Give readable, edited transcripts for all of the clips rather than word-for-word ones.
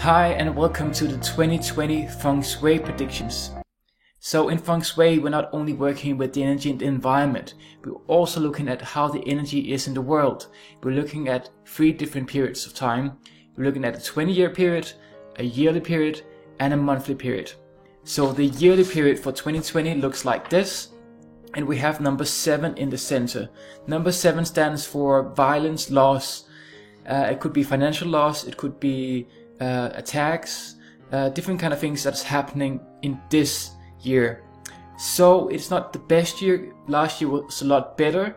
Hi and welcome to the 2020 Feng Shui predictions. So in Feng Shui, we're not only working with the energy in the environment, we're also looking at how the energy is in the world. We're looking at 3 different periods of time. We're looking at a 20-year period, a yearly period, and a monthly period. So the yearly period for 2020 looks like this, and we have number 7 in the center. Number 7 stands for violence, loss. It could be financial loss, it could be attacks, different kind of things that's happening in this year. So it's not the best year. Last year was a lot better.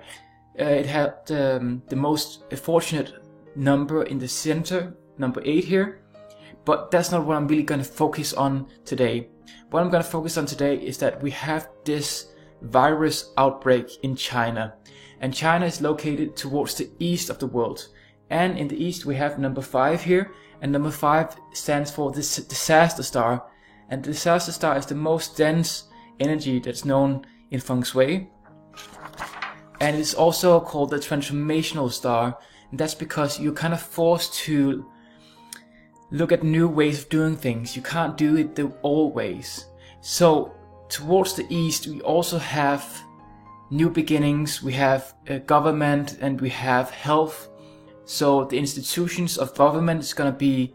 It had the most fortunate number in the center, number 8 here. But that's not what I'm really going to focus on today. What I'm going to focus on today is that we have this virus outbreak in China. And China is located towards the east of the world. And in the east we have number 5 here. And number 5 stands for this disaster star. And the disaster star is the most dense energy that's known in Feng Shui. And it's also called the transformational star. And that's because you're kind of forced to look at new ways of doing things. You can't do it the old ways. So towards the east we also have new beginnings. We have government and we have health. So the institutions of government is going to be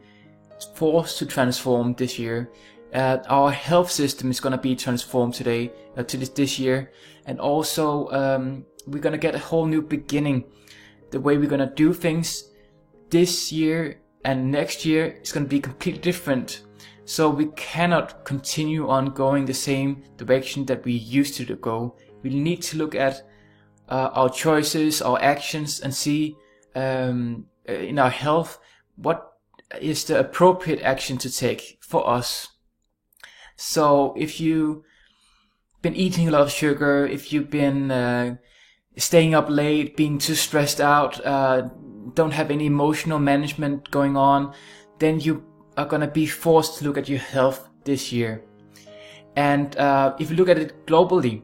forced to transform this year. Our health system is going to be transformed this year. And also we're going to get a whole new beginning. The way we're going to do things this year and next year is going to be completely different. So we cannot continue on going the same direction that we used to go. We need to look at our choices, our actions, and see in our health what is the appropriate action to take for us. So if you've been eating a lot of sugar, if you've been staying up late, being too stressed out, don't have any emotional management going on, then you are going to be forced to look at your health this year. And if you look at it globally,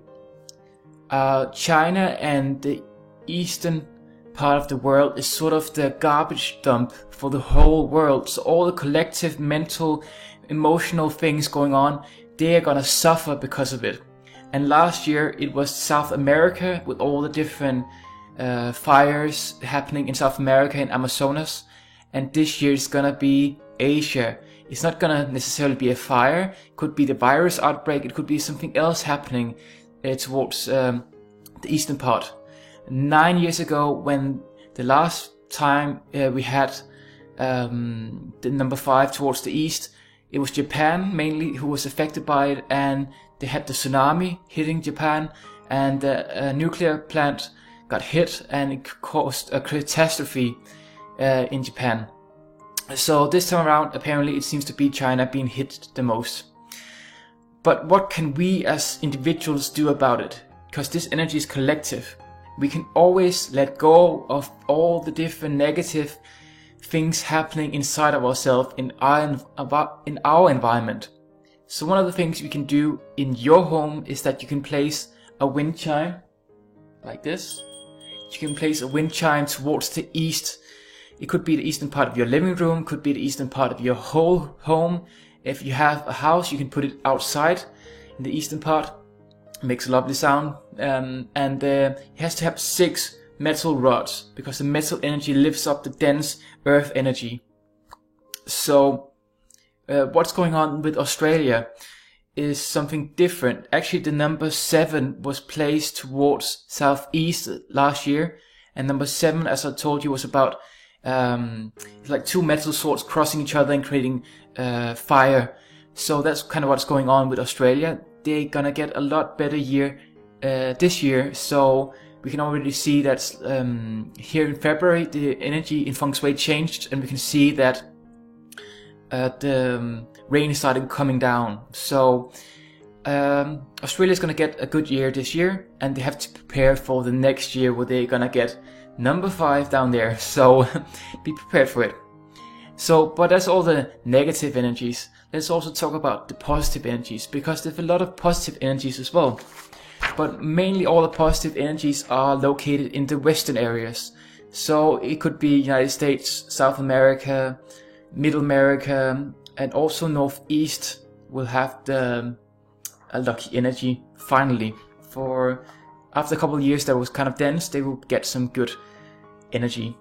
China and the eastern part of the world is sort of the garbage dump for the whole world. So all the collective mental, emotional things going on, they are gonna suffer because of it. And last year it was South America with all the different fires happening in South America in Amazonas. And this year it's gonna be Asia. It's not gonna necessarily be a fire. It could be the virus outbreak. It could be something else happening towards the eastern part. 9 years ago, when the last time we had the number 5 towards the east, it was Japan mainly who was affected by it, and they had the tsunami hitting Japan, and a nuclear plant got hit, and it caused a catastrophe in Japan. So this time around, apparently it seems to be China being hit the most. But what can we as individuals do about it? Because this energy is collective. We can always let go of all the different negative things happening inside of ourselves in our environment. So one of the things we can do in your home is that you can place a wind chime like this. You can place a wind chime towards the east. It could be the eastern part of your living room, could be the eastern part of your whole home. If you have a house, you can put it outside in the eastern part. It makes a lovely sound. And it has to have 6 metal rods, because the metal energy lifts up the dense earth energy. So what's going on with Australia is something different. Actually, the number 7 was placed towards southeast last year, and number 7, as I told you, was about like 2 metal swords crossing each other and creating fire. So that's kind of what's going on with Australia. They're gonna get a lot better year this year. So we can already see that here in February the energy in Feng Shui changed, and we can see that the rain is starting coming down. So Australia is gonna get a good year this year, and they have to prepare for the next year where they're gonna get number 5 down there. So be prepared for it. So, but that's all the negative energies. Let's also talk about the positive energies, because there's a lot of positive energies as well. But mainly all the positive energies are located in the western areas. So it could be United States, South America, Middle America, and also Northeast will have the a lucky energy finally. For after a couple of years that was kind of dense, they will get some good energy.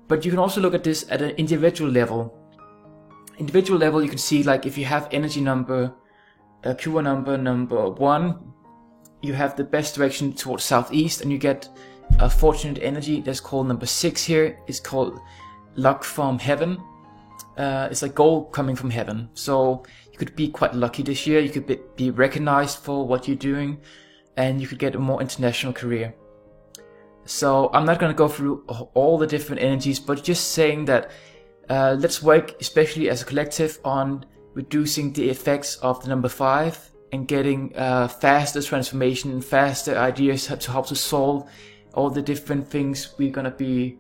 But you can also look at this at an individual level. Individual level, you can see like if you have energy number Q1 number 1, you have the best direction towards southeast, and you get a fortunate energy that's called number 6 here. It's called luck from heaven. It's like gold coming from heaven. So you could be quite lucky this year. You could be recognized for what you're doing, and you could get a more international career. So I'm not going to go through all the different energies, but just saying that let's work, especially as a collective, on reducing the effects of the number 5 and getting faster transformation, faster ideas to how to solve all the different things we're going to be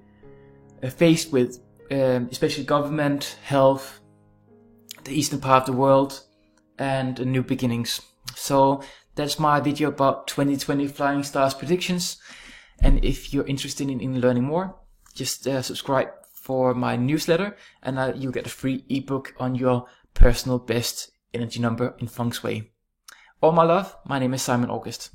faced with, especially government, health, the eastern part of the world, and new beginnings. So that's my video about 2020 Flying Stars predictions. And if you're interested in learning more, just subscribe for my newsletter, and you'll get a free ebook on your personal best energy number in Feng Shui. All my love, my name is Simon August.